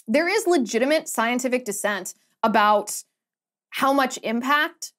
there is legitimate scientific dissent about how much impact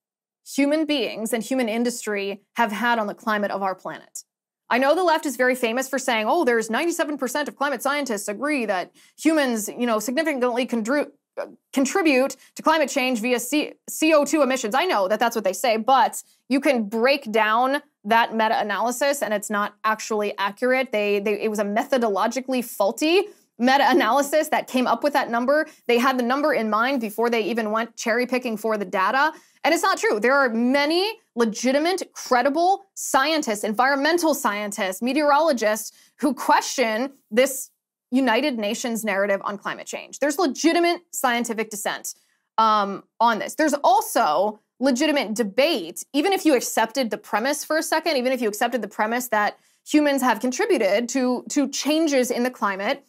human beings and human industry have had on the climate of our planet. I know the left is very famous for saying, oh, there's 97% of climate scientists agree that humans, significantly contribute to climate change via CO2 emissions. I know that that's what they say, but you can break down that meta-analysis and it's not actually accurate. It was a methodologically faulty meta-analysis that came up with that number. They had the number in mind before they even went cherry picking for the data. And it's not true. There are many legitimate, credible scientists, environmental scientists, meteorologists who question this United Nations narrative on climate change. There's legitimate scientific dissent on this. There's also legitimate debate, even if you accepted the premise for a second, even if you accepted the premise that humans have contributed to changes in the climate,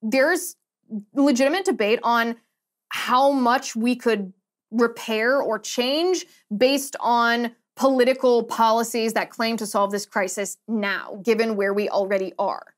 there's legitimate debate on how much we could repair or change based on political policies that claim to solve this crisis now, given where we already are.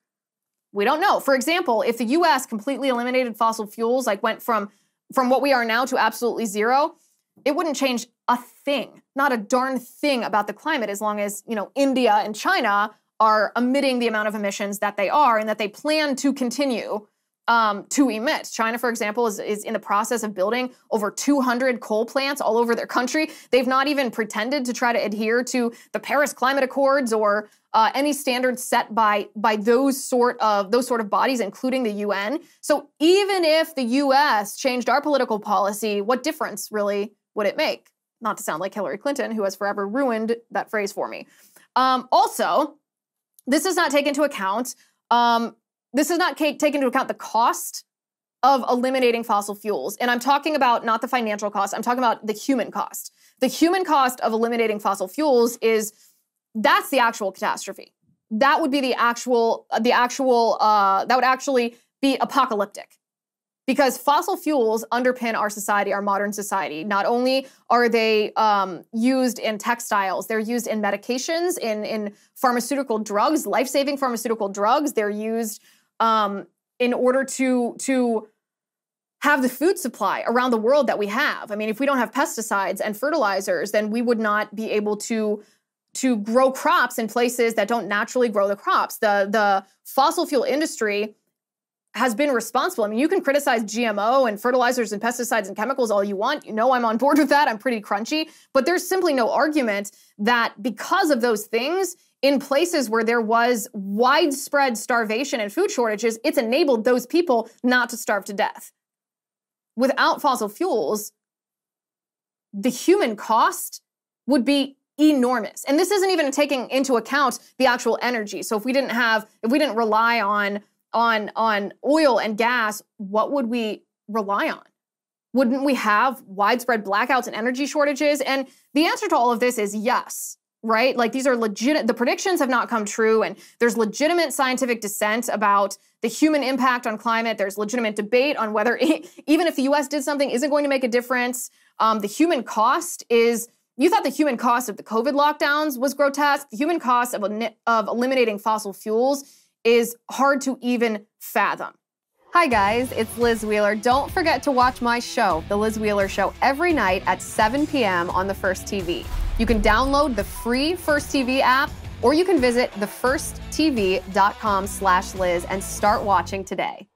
We don't know. For example, if the US completely eliminated fossil fuels, like went from what we are now to absolutely zero, it wouldn't change a thing, not a darn thing about the climate as long as, India and China are emitting the amount of emissions that they are and that they plan to continue to emit. China, for example, is in the process of building over 200 coal plants all over their country. They've not even pretended to try to adhere to the Paris Climate Accords or any standards set by those sort of bodies, including the UN. So even if the US changed our political policy, what difference really would it make? Not to sound like Hillary Clinton, who has forever ruined that phrase for me. Also, this does not take into account the cost of eliminating fossil fuels. And I'm talking about not the financial cost, I'm talking about the human cost. The human cost of eliminating fossil fuels that's the actual catastrophe. That would be that would actually be apocalyptic. Because fossil fuels underpin our society, our modern society. Not only are they used in textiles, they're used in medications, in pharmaceutical drugs, life-saving pharmaceutical drugs. They're used in order to have the food supply around the world that we have. I mean, if we don't have pesticides and fertilizers, then we would not be able to grow crops in places that don't naturally grow the crops. The fossil fuel industry has been responsible. I mean, you can criticize GMO and fertilizers and pesticides and chemicals all you want. I'm on board with that. I'm pretty crunchy. But there's simply no argument that because of those things, in places where there was widespread starvation and food shortages, it's enabled those people not to starve to death. Without fossil fuels, the human cost would be enormous. And this isn't even taking into account the actual energy. So if we didn't rely on oil and gas, what would we rely on? Wouldn't we have widespread blackouts and energy shortages? And the answer to all of this is yes, right? Like these are legit, the predictions have not come true, and there's legitimate scientific dissent about the human impact on climate. There's legitimate debate on whether even if the US did something, is it going to make a difference? The human cost is, you thought the human cost of the COVID lockdowns was grotesque. The human cost of eliminating fossil fuels is hard to even fathom. Hi guys, it's Liz Wheeler. Don't forget to watch my show, The Liz Wheeler Show, every night at 7 p.m. on the First TV. You can download the free First TV app, or you can visit thefirsttv.com/Liz and start watching today.